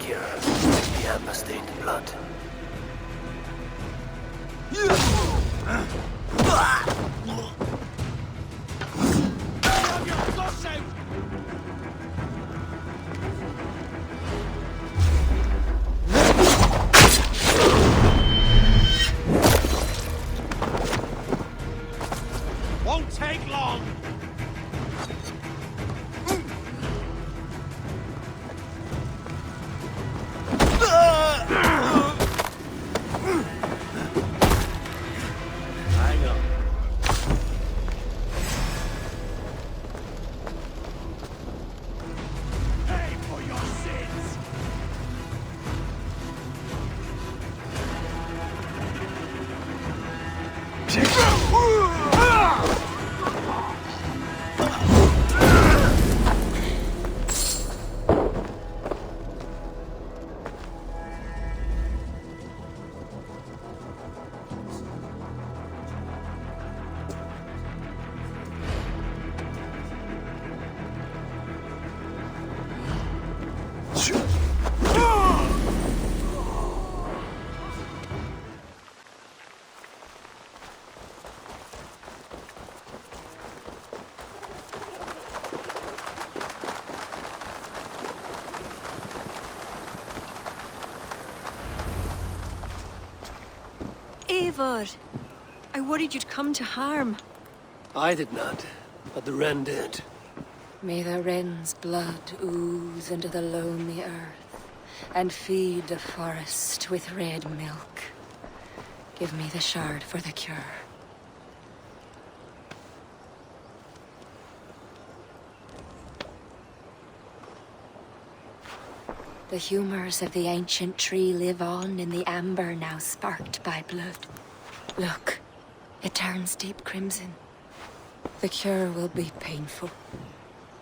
Kira. The amber-stained blood. Won't take long! Hang on. Pay for your sins! Eivor, I worried you'd come to harm. I did not, but the wren did. May the wren's blood ooze into the lonely earth, and feed the forest with red milk. Give me the shard for the cure. The humors of the ancient tree live on in the amber now sparked by blood. Look, it turns deep crimson. The cure will be painful.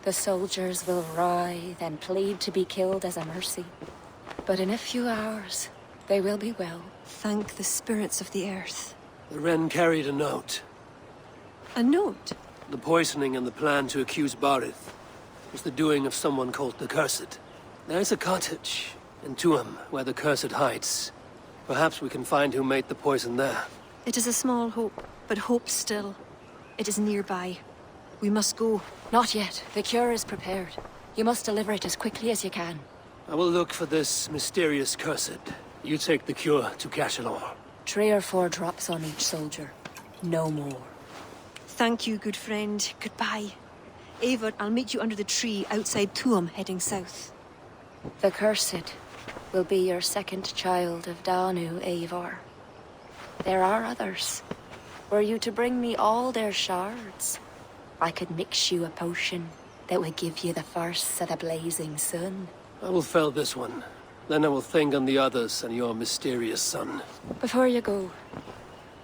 The soldiers will writhe and plead to be killed as a mercy. But in a few hours, they will be well. Thank the spirits of the earth. The wren carried a note. A note? The poisoning and the plan to accuse Barith was the doing of someone called the Cursed. There's a cottage in Tuam where the Cursed hides. Perhaps we can find who made the poison there. It is a small hope, but hope still. It is nearby. We must go. Not yet. The cure is prepared. You must deliver it as quickly as you can. I will look for this mysterious Cursed. You take the cure to Cashalor. 3 or 4 drops on each soldier. No more. Thank you, good friend. Goodbye. Eivor, I'll meet you under the tree outside Tuam, heading south. The Cursed will be your second child of Danu, Eivor. There are others. Were you to bring me all their shards, I could mix you a potion that would give you the force of the blazing sun. I will fell this one. Then I will think on the others and your mysterious son. Before you go,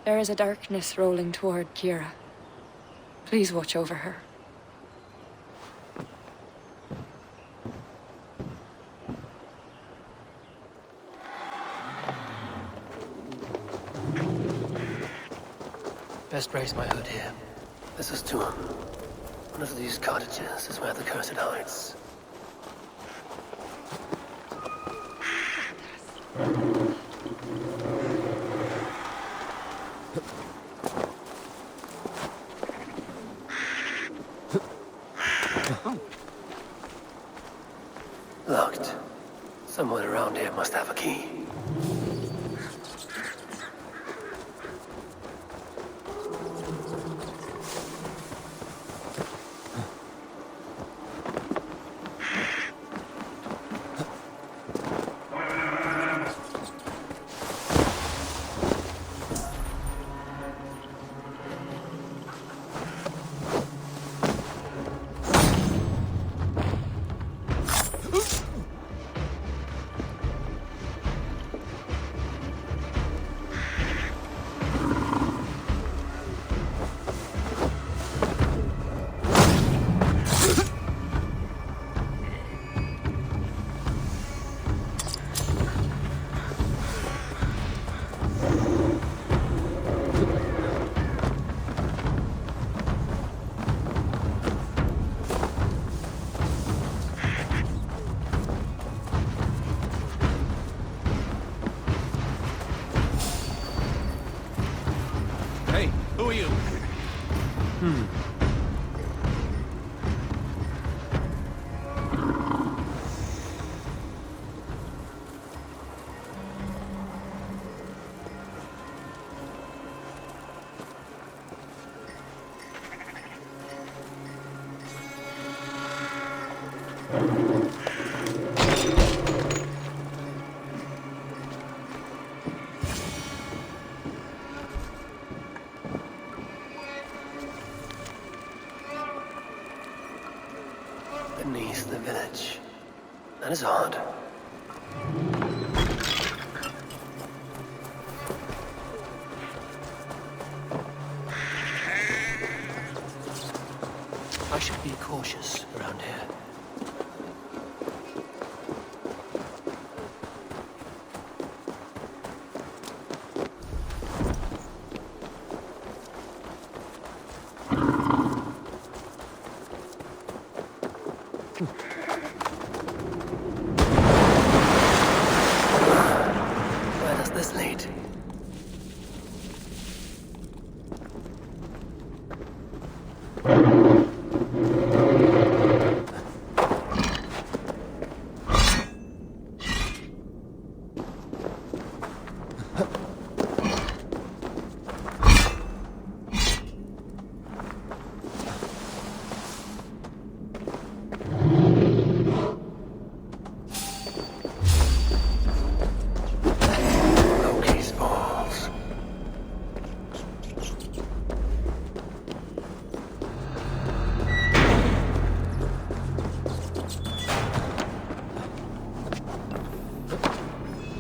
there is a darkness rolling toward Kira. Please watch over her. Best raise my hood here. This is Tuam. One of these cottages is where the Cursed hides. Locked. Someone around here must have a key. least the village. That is odd. I should be cautious around here. Where does this lead?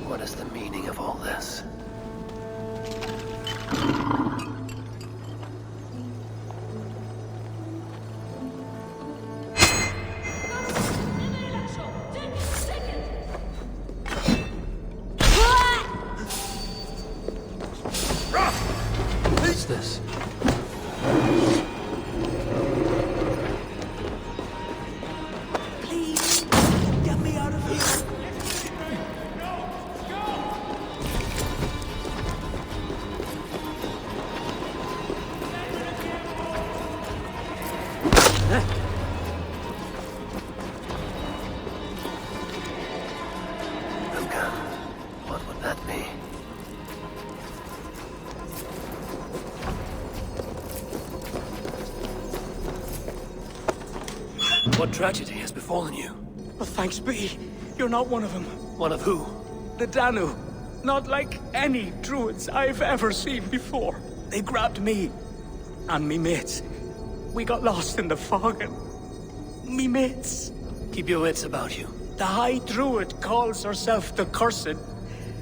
What is the meaning of all this? What's this? Please, get me out of here. Luca, what would that be? What tragedy has befallen you? Well, thanks be. You're not one of them. One of who? The Danu. Not like any Druids I've ever seen before. They grabbed me. And me mates. We got lost in the fog and... me mates. Keep your wits about you. The High Druid calls herself the Cursed.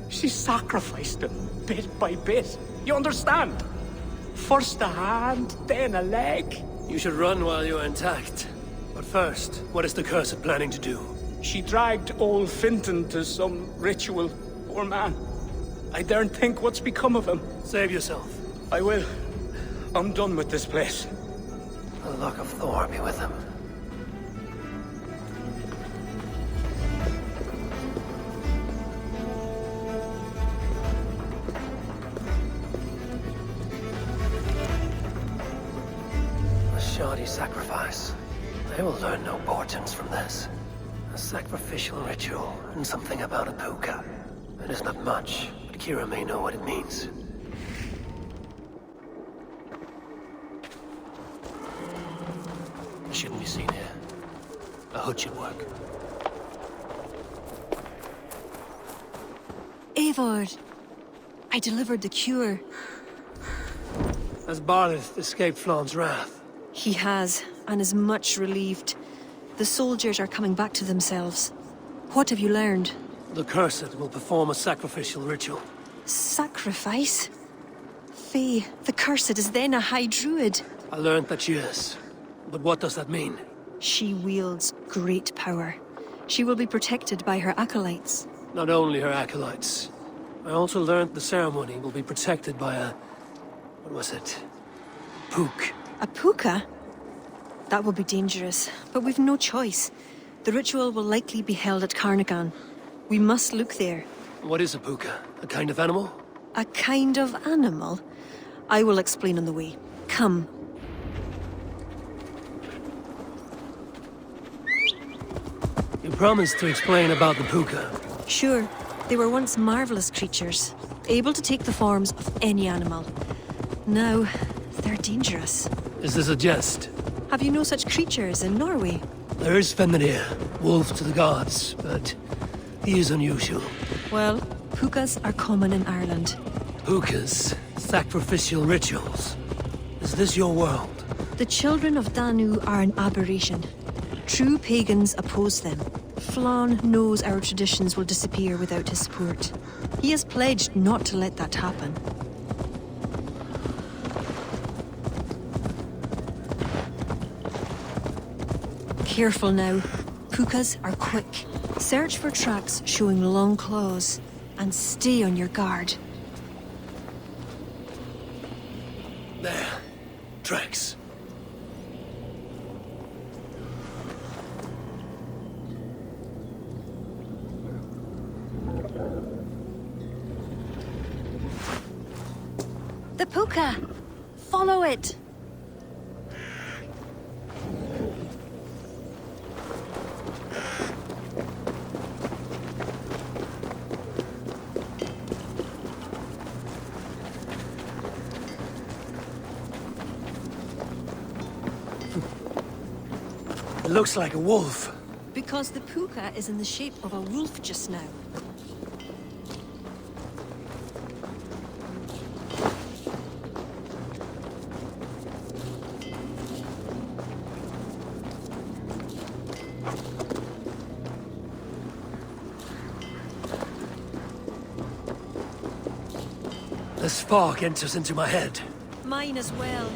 She sacrificed them, bit by bit. You understand? First a hand, then a leg. You should run while you're intact. But first, what is the Cursed planning to do? She dragged old Finton to some ritual. Poor man. I daren't think what's become of him. Save yourself. I will. I'm done with this place. The luck of Thor be with him. A shoddy sacrifice. They will learn no portents from this. A sacrificial ritual, and something about a puka. It is not much, but Kira may know what it means. It shouldn't be seen here. A hood should work. Eivor, I delivered the cure. Has Barleth escaped Flawn's wrath? He has, and is much relieved. The soldiers are coming back to themselves. What have you learned? The Cursed will perform a sacrificial ritual. Sacrifice? Faye, the Cursed is then a High Druid. I learned that she is. But what does that mean? She wields great power. She will be protected by her acolytes. Not only her acolytes. I also learned the ceremony will be protected by a... what was it? Pook. A puka? That will be dangerous, but we've no choice. The ritual will likely be held at Carnagan. We must look there. What is a puka? A kind of animal? A kind of animal? I will explain on the way. Come. You promised to explain about the puka. Sure, they were once marvelous creatures, able to take the forms of any animal. Now, they're dangerous. Is this a jest? Have you no such creatures in Norway? There is Fenrir, wolf to the gods, but he is unusual. Well, pukas are common in Ireland. Pukas, sacrificial rituals. Is this your world? The children of Danu are an aberration. True pagans oppose them. Flann knows our traditions will disappear without his support. He has pledged not to let that happen. Careful now. Pukas are quick. Search for tracks showing long claws, and stay on your guard. There. Tracks. The puka! Follow it! It looks like a wolf. Because the puka is in the shape of a wolf just now. The spark enters into my head. Mine as well.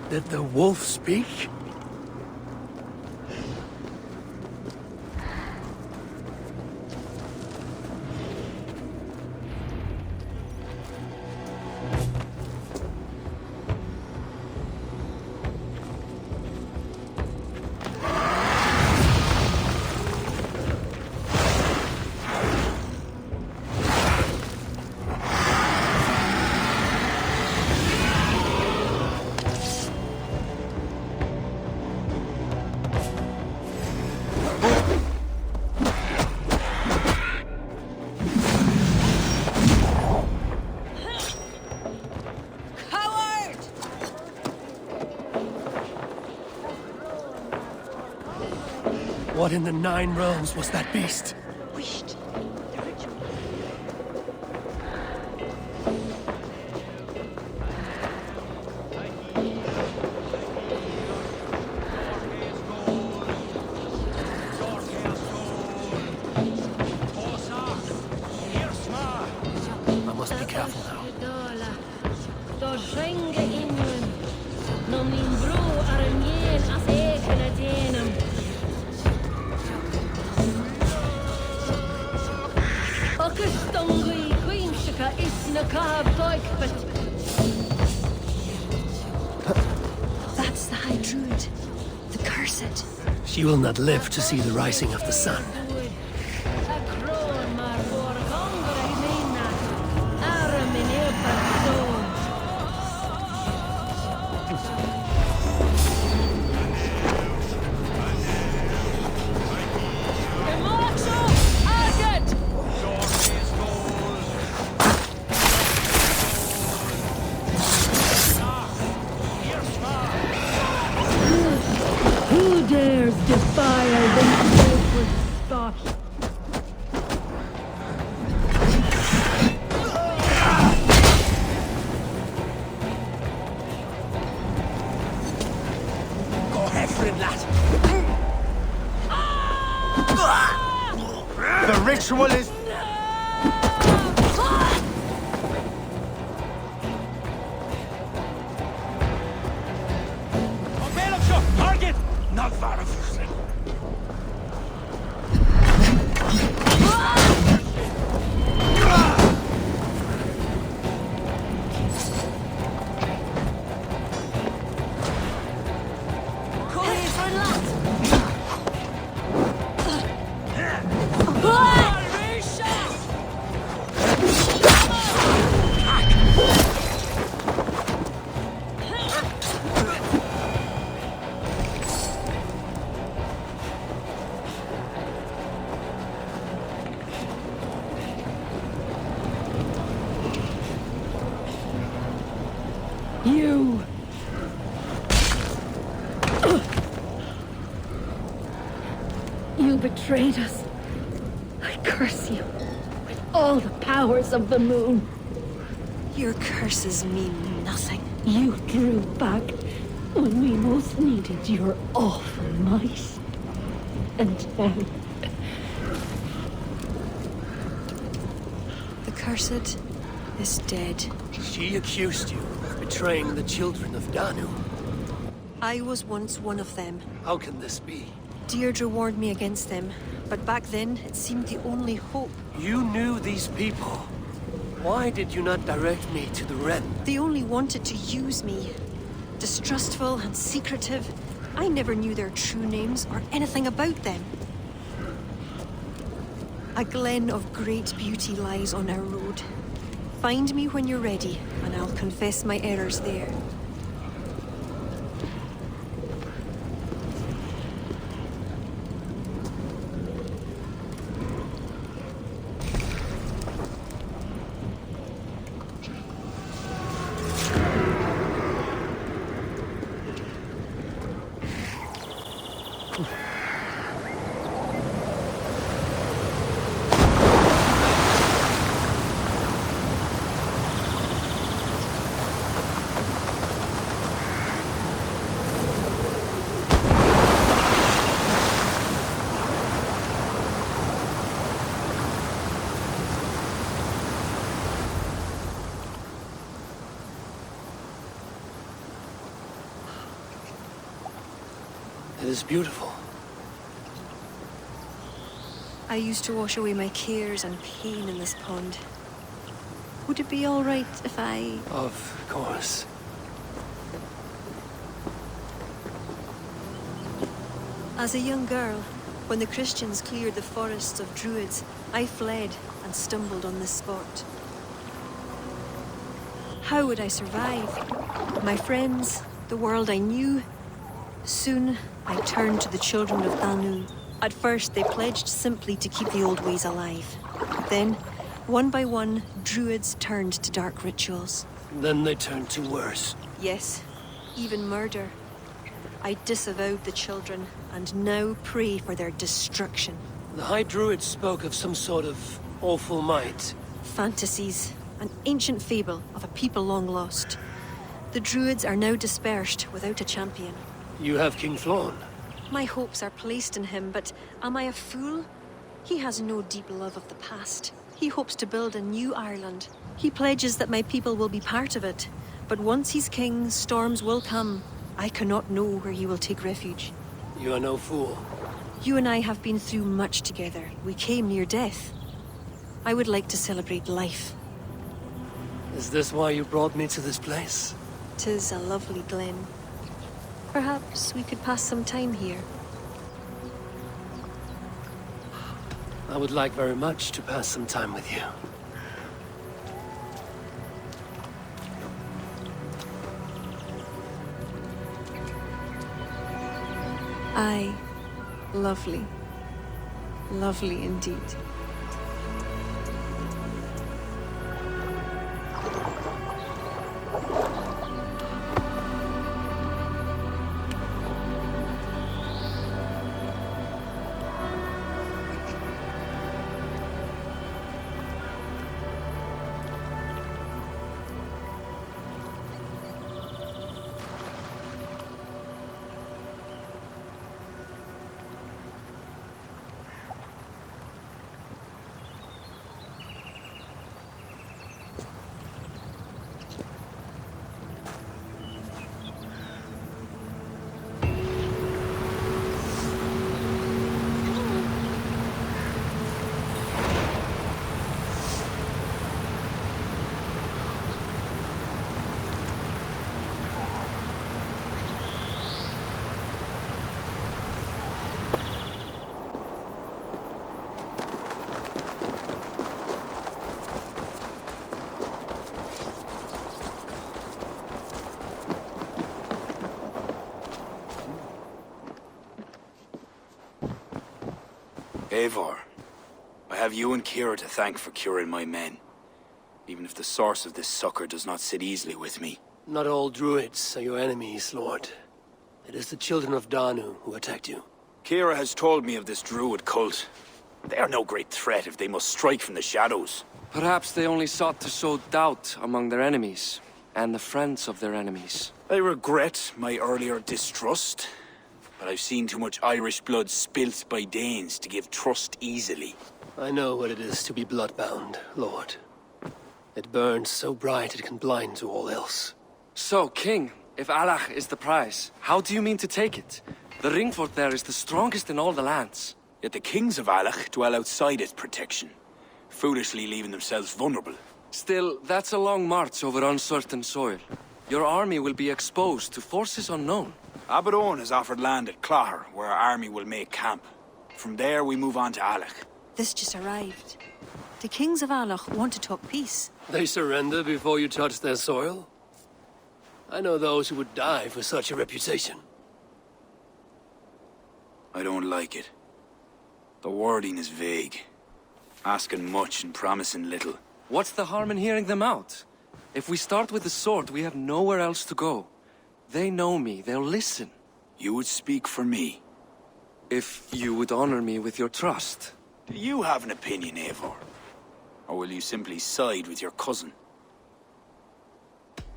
Did the wolf speak? What in the Nine Realms was that beast? Wished. I must be careful now. That's the High Druid. The Cursed. She will not live to see the rising of the sun. Who dares defile the sacred spot? Go ahead, friend lad. The ritual is... Target! Not far of you. You! You betrayed us. I curse you with all the powers of the moon. Your curses mean nothing. You drew back when we most needed your awful might. And now... The Cursed is dead. She accused you of betraying the children of Danu. I was once one of them. How can this be? Deirdre warned me against them, but back then it seemed the only hope. You knew these people. Why did you not direct me to the Wren? They only wanted to use me. Distrustful and secretive. I never knew their true names or anything about them. A glen of great beauty lies on our road. Find me when you're ready, and I'll confess my errors there. It is beautiful. I used to wash away my cares and pain in this pond. Would it be all right if I... Of course. As a young girl, when the Christians cleared the forests of Druids, I fled and stumbled on this spot. How would I survive? My friends, the world I knew. Soon, I turned to the children of Danu. At first, they pledged simply to keep the old ways alive. Then, one by one, Druids turned to dark rituals. Then they turned to worse. Yes, even murder. I disavowed the children, and now pray for their destruction. The High Druids spoke of some sort of awful might. Fantasies, an ancient fable of a people long lost. The Druids are now dispersed without a champion. You have King Flawn. My hopes are placed in him, but am I a fool? He has no deep love of the past. He hopes to build a new Ireland. He pledges that my people will be part of it. But once he's king, storms will come. I cannot know where he will take refuge. You are no fool. You and I have been through much together. We came near death. I would like to celebrate life. Is this why you brought me to this place? 'Tis a lovely glen. Perhaps we could pass some time here. I would like very much to pass some time with you. Aye. Lovely. Lovely indeed. Eivor, I have you and Kira to thank for curing my men. Even if the source of this succor does not sit easily with me. Not all Druids are your enemies, Lord. It is the children of Danu who attacked you. Kira has told me of this Druid cult. They are no great threat if they must strike from the shadows. Perhaps they only sought to sow doubt among their enemies, and the friends of their enemies. I regret my earlier distrust, but I've seen too much Irish blood spilt by Danes to give trust easily. I know what it is to be bloodbound, Lord. It burns so bright it can blind to all else. So, King, if Alach is the prize, how do you mean to take it? The ring fort there is the strongest in all the lands. Yet the kings of Alach dwell outside its protection, foolishly leaving themselves vulnerable. Still, that's a long march over uncertain soil. Your army will be exposed to forces unknown. Abaddon has offered land at Clogher, where our army will make camp. From there, we move on to Alach. This just arrived. The kings of Alach want to talk peace. They surrender before you touch their soil? I know those who would die for such a reputation. I don't like it. The wording is vague. Asking much and promising little. What's the harm in hearing them out? If we start with the sword, we have nowhere else to go. They know me, they'll listen. You would speak for me. If you would honor me with your trust. Do you have an opinion, Eivor? Or will you simply side with your cousin?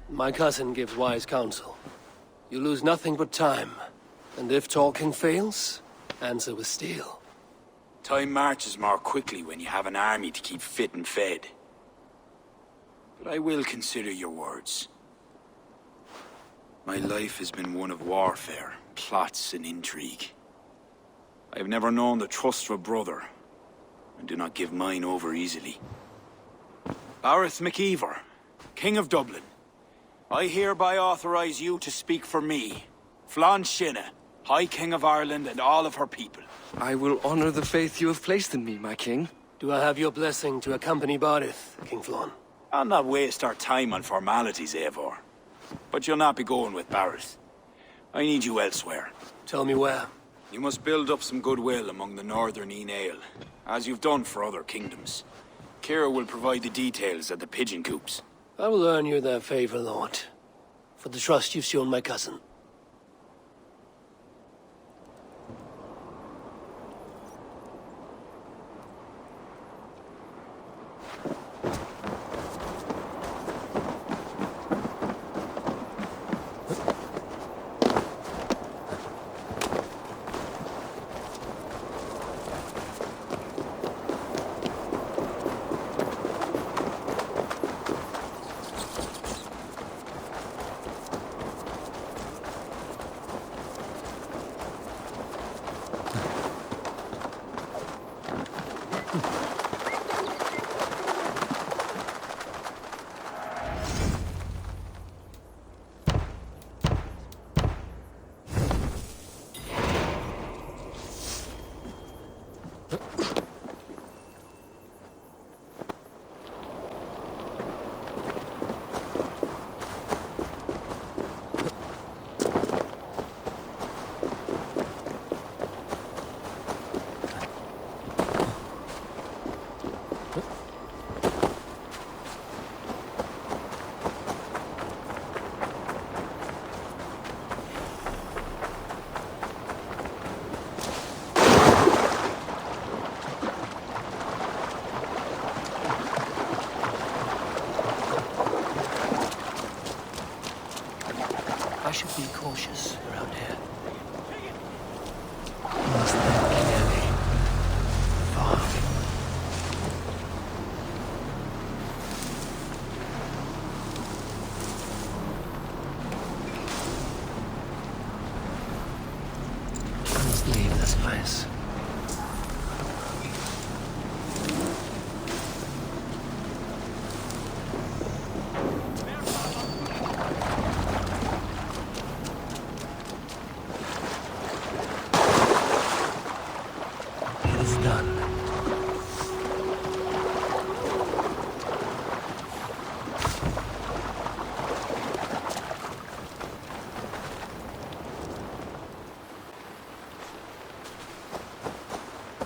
My cousin gives wise counsel. You lose nothing but time. And if talking fails, answer with steel. Time marches more quickly when you have an army to keep fit and fed. But I will consider your words. My life has been one of warfare, plots and intrigue. I have never known the trust of a brother, and do not give mine over easily. Bareth MacIver, King of Dublin, I hereby authorize you to speak for me, Flann Sinna, High King of Ireland and all of her people. I will honor the faith you have placed in me, my king. Do I have your blessing to accompany Barith, King Flann? I'll not waste our time on formalities, Eivor. But you'll not be going with Bareth. I need you elsewhere. Tell me where. You must build up some goodwill among the northern Aile, as you've done for other kingdoms. Kira will provide the details at the pigeon coops. I will earn you their favor, Lord, for the trust you've shown my cousin. I should be cautious around here. You must think clearly. Fog. I must leave this place.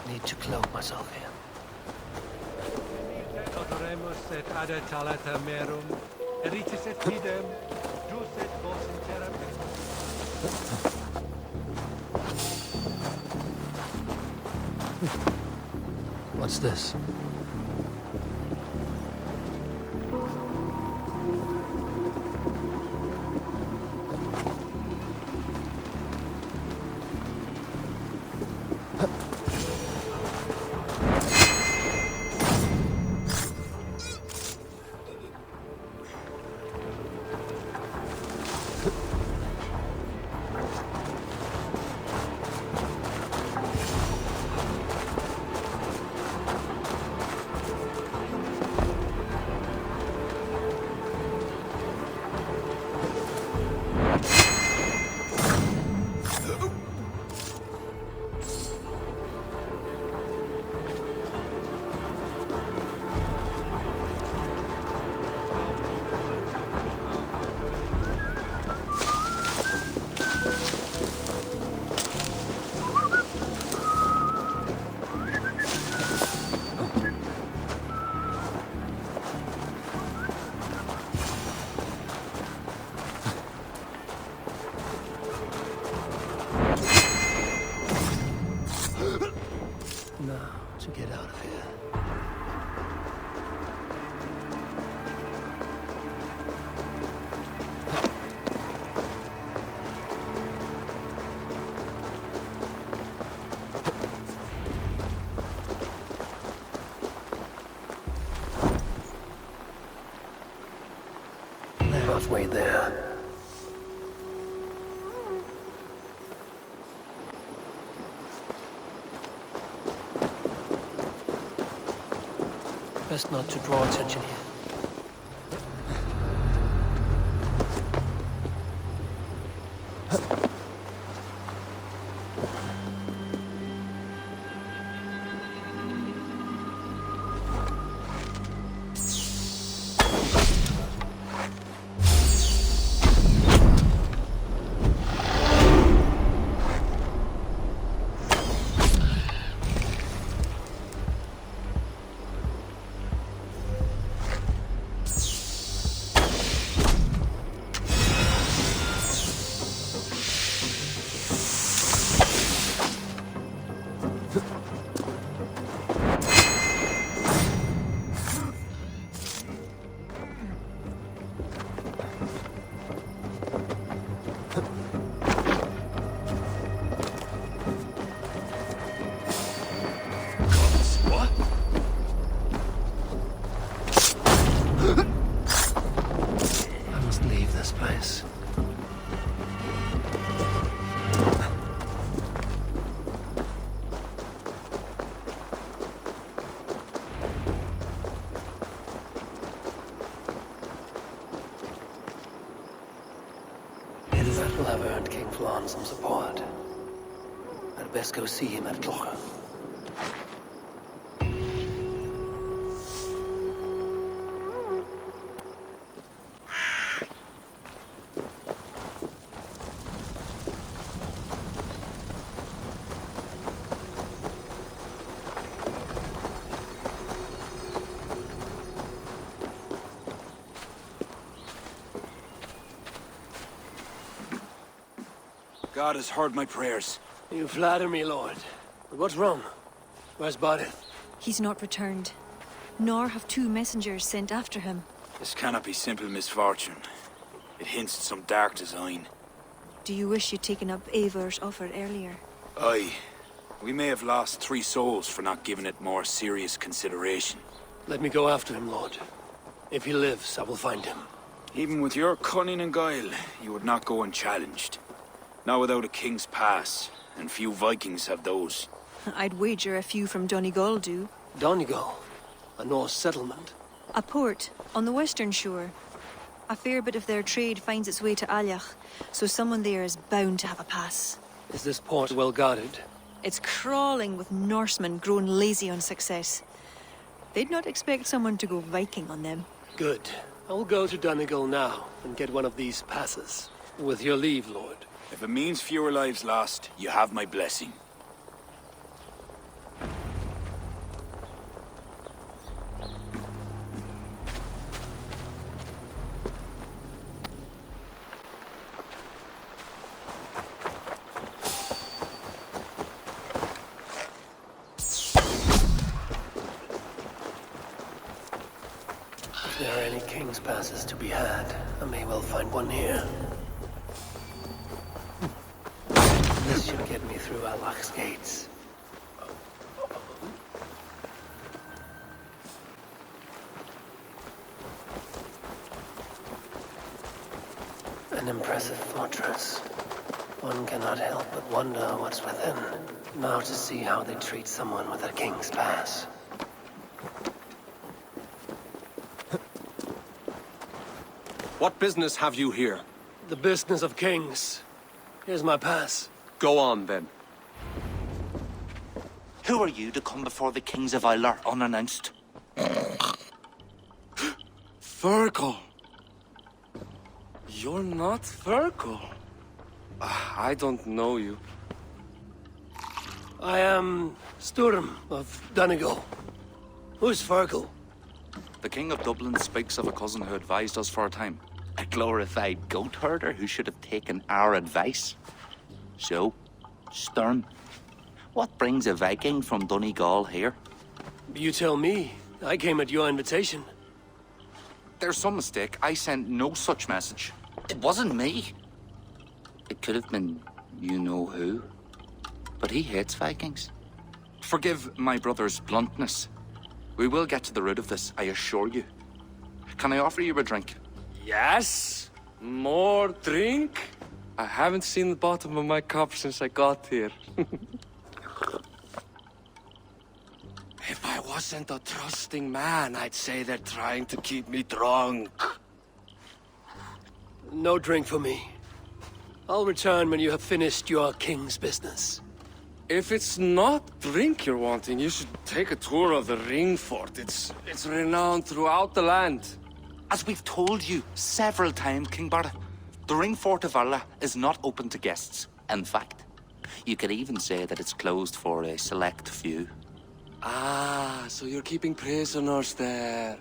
Need to cloak myself here. What's this? Now, to get out of here. They're halfway there. Best not to draw attention here. I must leave this place. That will have earned King Flan some support. I'd best go see him at Clocher. God has heard my prayers. You flatter me, Lord. But what's wrong? Where's Barith? He's not returned, nor have two messengers sent after him. This cannot be simple misfortune. It hints at some dark design. Do you wish you'd taken up Eivor's offer earlier? Aye. We may have lost 3 souls for not giving it more serious consideration. Let me go after him, Lord. If he lives, I will find him. Even with your cunning and guile, you would not go unchallenged. Not without a king's pass, and few Vikings have those. I'd wager a few from Donegal do. Donegal, a Norse settlement. A port on the western shore. A fair bit of their trade finds its way to Aljach, so someone there is bound to have a pass. Is this port well guarded? It's crawling with Norsemen grown lazy on success. They'd not expect someone to go Viking on them. Good. I will go to Donegal now and get one of these passes. With your leave, Lord. If it means fewer lives lost, you have my blessing. king's passes to be had. I may well find one here. This should get me through Allah's gates. An impressive fortress. One cannot help but wonder what's within. Now to see how they treat someone with a king's pass. What business have you here? The business of kings. Here's my pass. Go on, then. Who are you to come before the kings of Ireland unannounced? Fergal. You're not Fergal. I don't know you. I am Sturm of Donegal. Who's Fergal? The King of Dublin speaks of a cousin who advised us for a time. A glorified goat herder who should have taken our advice. So, Sturm, what brings a Viking from Donegal here? You tell me. I came at your invitation. There's some mistake. I sent no such message. It wasn't me. It could have been you-know-who. But he hates Vikings. Forgive my brother's bluntness. We will get to the root of this, I assure you. Can I offer you a drink? Yes? More drink? I haven't seen the bottom of my cup since I got here. If I wasn't a trusting man, I'd say they're trying to keep me drunk. No drink for me. I'll return when you have finished your king's business. If it's not drink you're wanting, you should take a tour of the ring fort. It's renowned throughout the land. As we've told you several times, King Barda, the ring fort of Valhalla is not open to guests. In fact, you could even say that it's closed for a select few. Ah, so you're keeping prisoners there.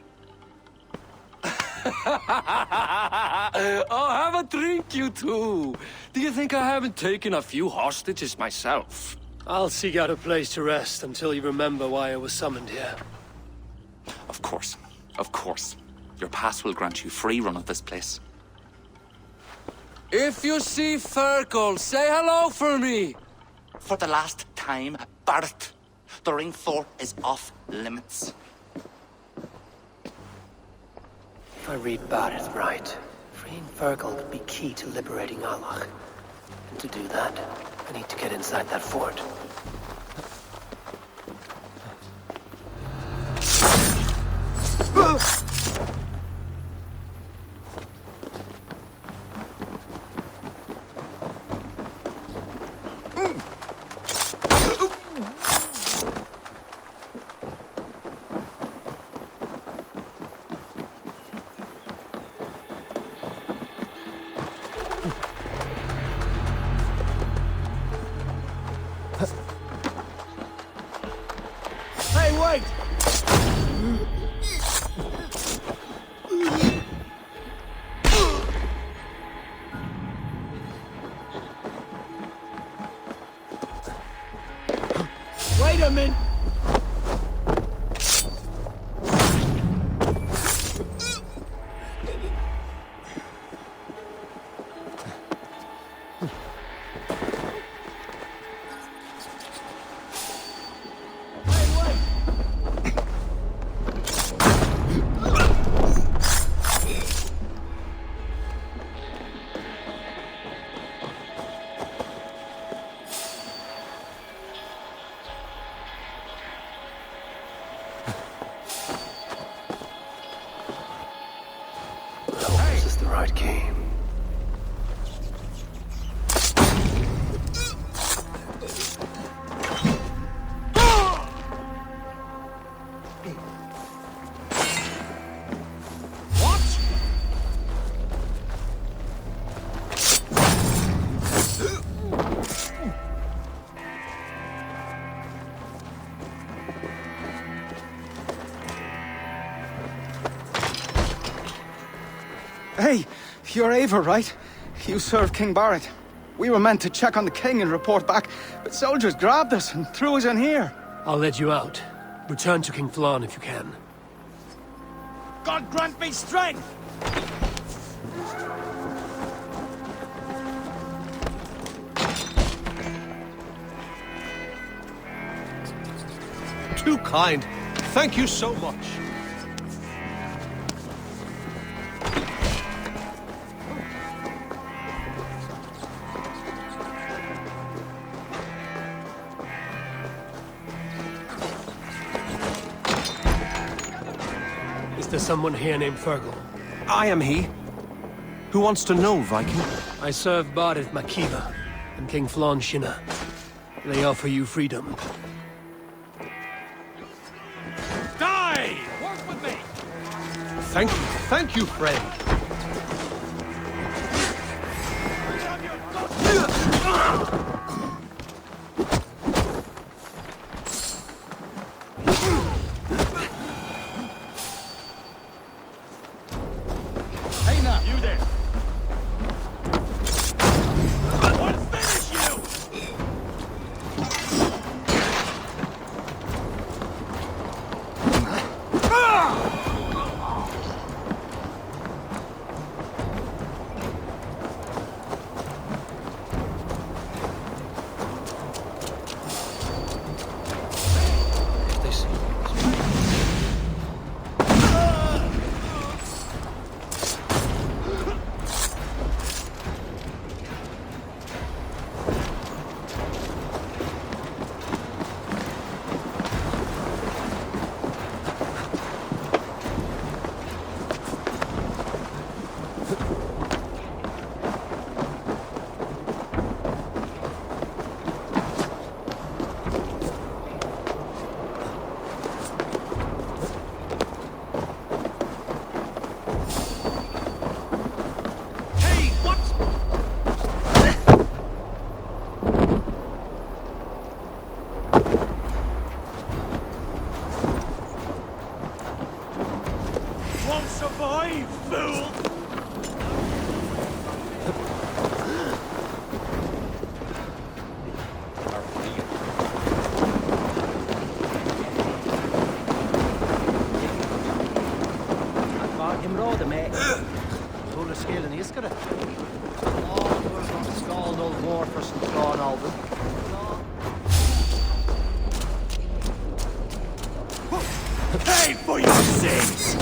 Oh, have a drink, you two. Do you think I haven't taken a few hostages myself? I'll seek out a place to rest until you remember why I was summoned here. Of course. Of course. Your pass will grant you free run of this place. If you see Fergal, say hello for me. For the last time, Barrett, the ring fort is off limits. If I read Barrett right, freeing Fergal would be key to liberating Allah. And to do that, I need to get inside that fort. Hey, wait! Wait a minute! This is the right key. Hey, you're Ava, right? You serve King Barrett. We were meant to check on the king and report back, but soldiers grabbed us and threw us in here. I'll let you out. Return to King Flann if you can. God grant me strength! Too kind. Thank you so much. Is there someone here named Fergal? I am he. Who wants to know, Viking? I serve Barith Makiva and King Flann Shinna. They offer you freedom. Die! Work with me! Thank you, friend. Hey now, you there! I'll finish you! Won't survive, fool! Pay for your sins!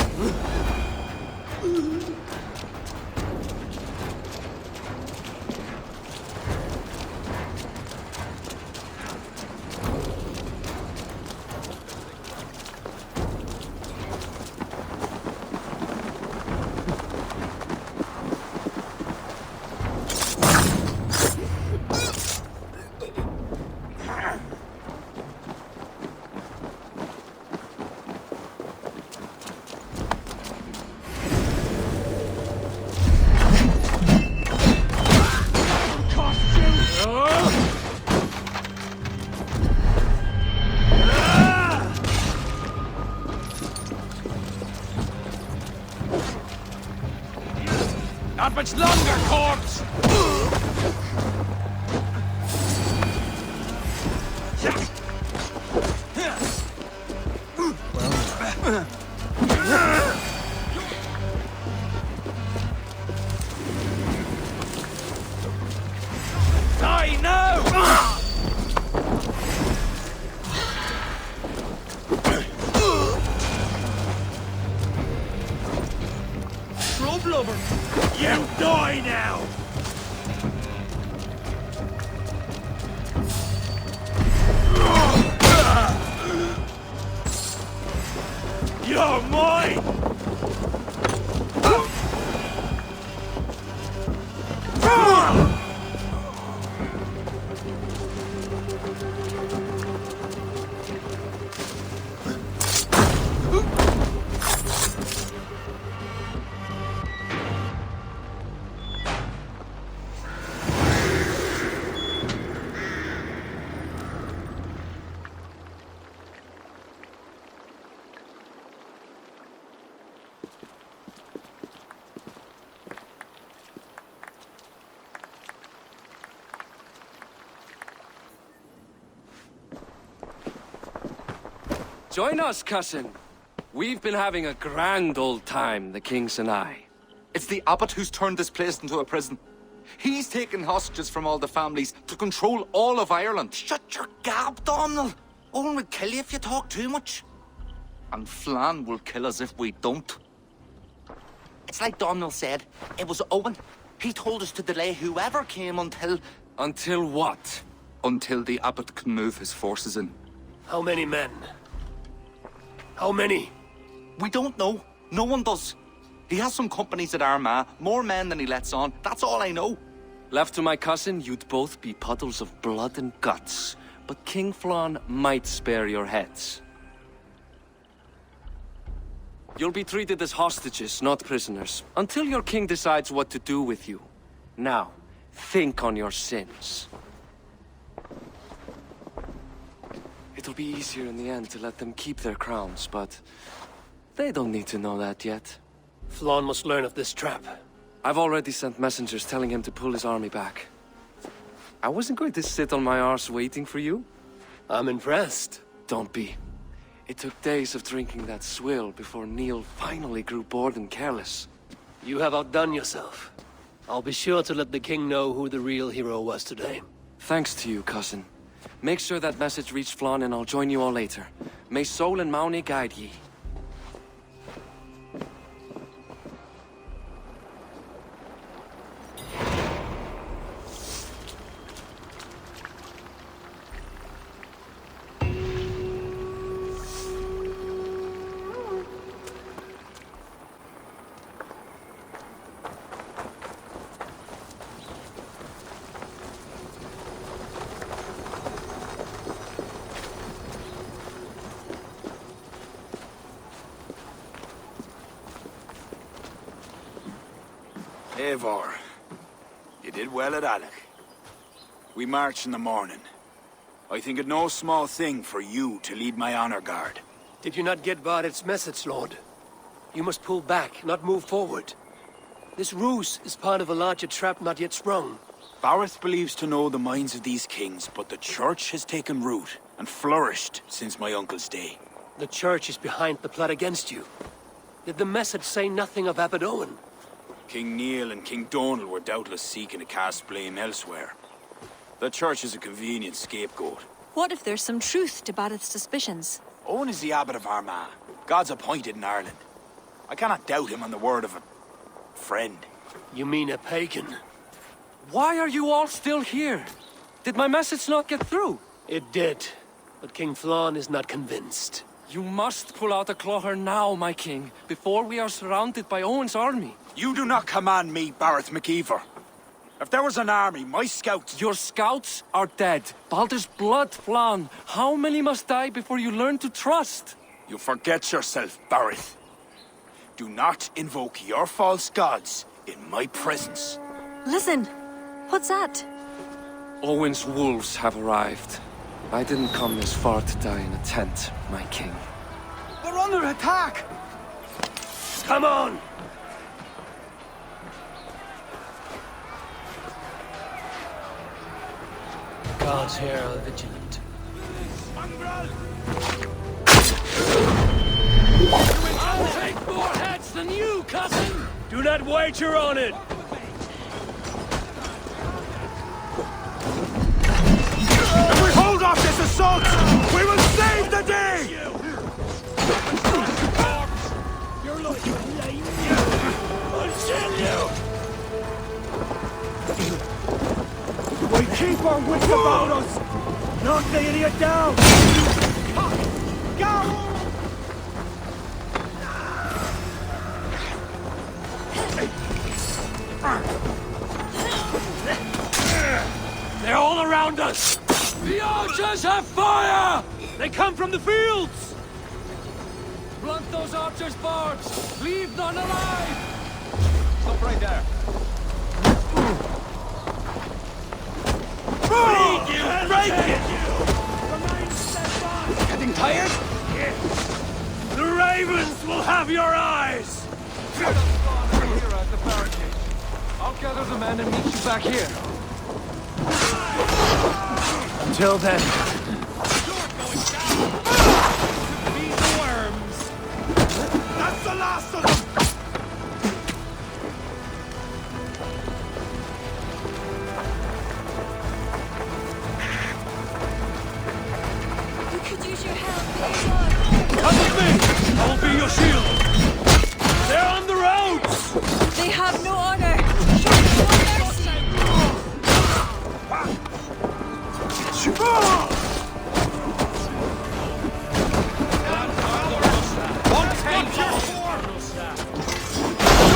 Not much longer, corpse! Die now! Shrub lover! You die now! You're mine! Join us, cousin. We've been having a grand old time, the kings and I. It's the abbot who's turned this place into a prison. He's taken hostages from all the families to control all of Ireland. Shut your gab, Donald. Owen will kill you if you talk too much. And Flan will kill us if we don't. It's like Donald said. It was Owen. He told us to delay whoever came until... Until what? Until the abbot can move his forces in. How many men? How many? We don't know. No one does. He has some companies at Armagh, more men than he lets on. That's all I know. Left to my cousin, you'd both be puddles of blood and guts. But King Flan might spare your heads. You'll be treated as hostages, not prisoners, until your king decides what to do with you. Now, think on your sins. It'll be easier in the end to let them keep their crowns, but they don't need to know that yet. Flan must learn of this trap. I've already sent messengers telling him to pull his army back. I wasn't going to sit on my arse waiting for you. I'm impressed. Don't be. It took days of drinking that swill before Neil finally grew bored and careless. You have outdone yourself. I'll be sure to let the king know who the real hero was today. Thanks to you, cousin. Make sure that message reached Flan and I'll join you all later. May Sol and Mauni guide ye. Eivor, you did well at Alec. We march in the morning. I think it no small thing for you to lead my honor guard. Did you not get Barrett's message, Lord? You must pull back, not move forward. This ruse is part of a larger trap not yet sprung. Barrett believes to know the minds of these kings, but the church has taken root and flourished since my uncle's day. The church is behind the plot against you. Did the message say nothing of Abbot Owen? King Neil and King Donald were doubtless seeking to cast blame elsewhere. The church is a convenient scapegoat. What if there's some truth to Barrett's suspicions? Owen is the abbot of Armagh, God's appointed in Ireland. I cannot doubt him on the word of a friend. You mean a pagan? Why are you all still here? Did my message not get through? It did, but King Flan is not convinced. You must pull out a clawher now, my king, before we are surrounded by Owen's army. You do not command me, Barrett McIver. If there was an army, my scouts... Your scouts are dead. Baldur's blood, Flan. How many must die before you learn to trust? You forget yourself, Barrett. Do not invoke your false gods in my presence. Listen, what's that? Owen's wolves have arrived. I didn't come this far to die in a tent, my king. We're under attack! Come on! Gods here are vigilant. I'll take more heads than you, cousin! Do not wager on it! If we hold off this assault, we will save the day! You're like a lame I'll kill you! We keep our wits about us! Knock the idiot down! Go! They're all around us! The archers have fire! They come from the fields! Blunt those archers' barbs! Leave none alive! Stop right there. Break it! Remain steadfast! Getting tired? The ravens will have your eyes! I'll gather the men and meet you back here. Until then... These worms! the last of them! You could use your help. Come with me! I will be your shield! They're on the roads! They have no honor. Show no mercy.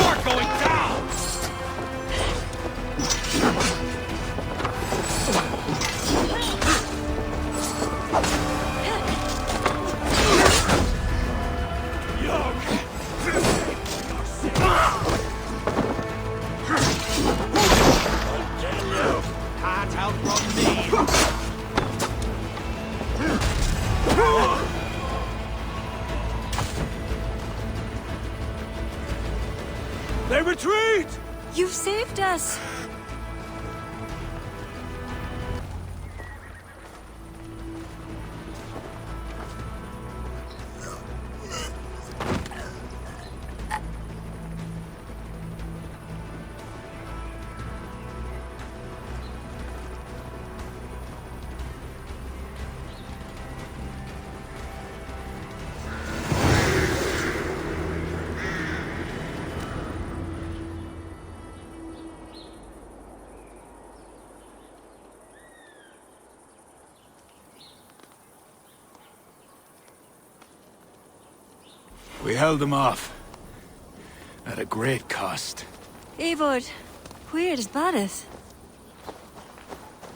You're going down! Can't outrun me! They retreat! You've saved us. We held them off. At a great cost. Eivor, where is Barith?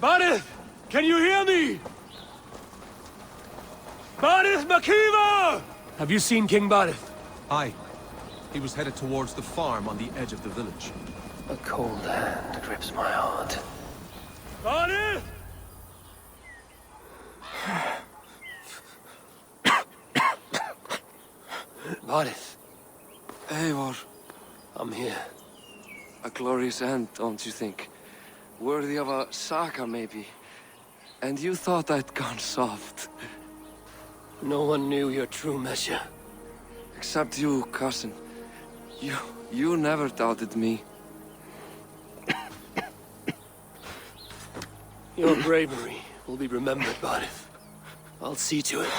Barith! Can you hear me? Barith Makiva! Have you seen King Barith? Aye. He was headed towards the farm on the edge of the village. A cold hand grips my heart. Barith! Barith, Eivor, I'm here. a glorious end, don't you think? Worthy of a saga, maybe. And you thought I'd gone soft. No one knew your true measure. Except you, cousin. You never doubted me. Your bravery will be remembered, Barith. I'll see to it.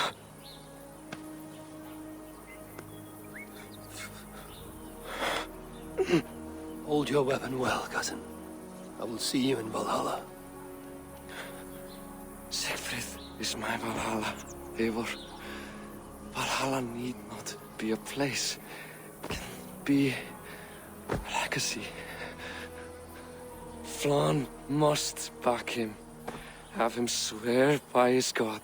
Hold your weapon well, cousin. I will see you in Valhalla. Siegfried is my Valhalla, Eivor. Valhalla need not be a place. It can be a legacy. Flann must back him. Have him swear by his God.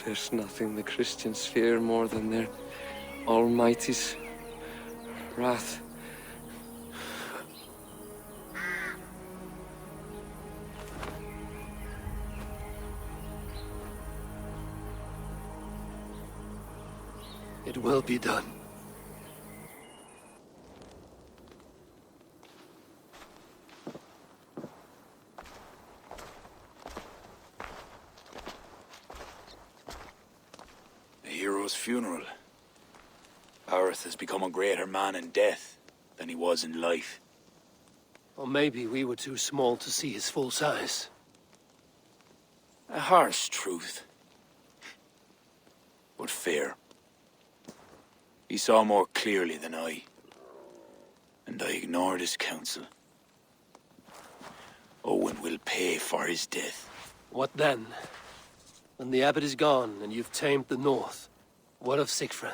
There's nothing the Christians fear more than their Almighty's wrath. It will be done. A hero's funeral. Barith has become a greater man in death than he was in life. Or maybe we were too small to see his full size. A harsh truth. But fair. He saw more clearly than I. And I ignored his counsel. Owen will pay for his death. What then? When the abbot is gone and you've tamed the north, what of Siegfried?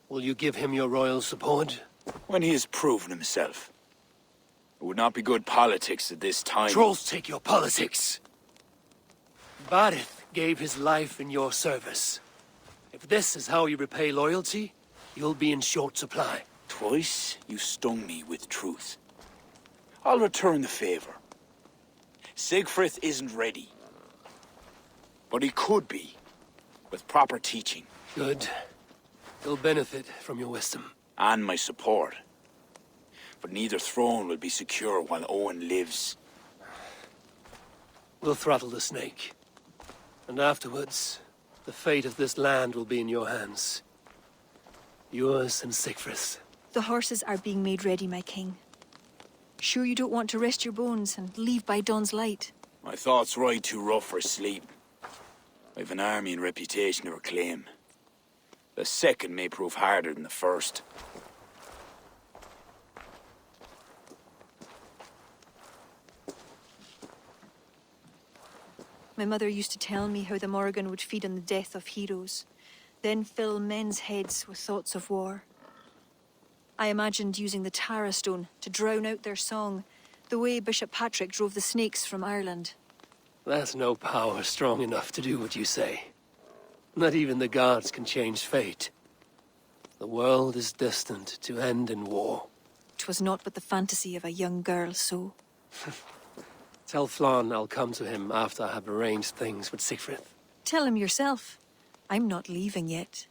Will you give him your royal support? When he has proven himself. It would not be good politics at this time. Trolls take your politics. Barith gave his life in your service. If this is how you repay loyalty, you'll be in short supply. Twice you stung me with truth. I'll return the favor. Siegfried isn't ready. But he could be, with proper teaching. Good. He'll benefit from your wisdom. And my support. But neither throne will be secure while Owen lives. We'll throttle the snake. And afterwards, the fate of this land will be in your hands. Yours and Siegfried's. The horses are being made ready, my king. Sure you don't want to rest your bones and leave by dawn's light? My thoughts ride too rough for sleep. I've an army and reputation to reclaim. The second may prove harder than the first. My mother used to tell me how the Morrigan would feed on the death of heroes, then fill men's heads with thoughts of war. I imagined using the Tara Stone to drown out their song, the way Bishop Patrick drove the snakes from Ireland. That's no power strong enough to do what you say. Not even the gods can change fate. The world is destined to end in war. 'Twas not but the fantasy of a young girl, so... Tell Flann I'll come to him after I have arranged things with Siegfried. Tell him yourself. I'm not leaving yet.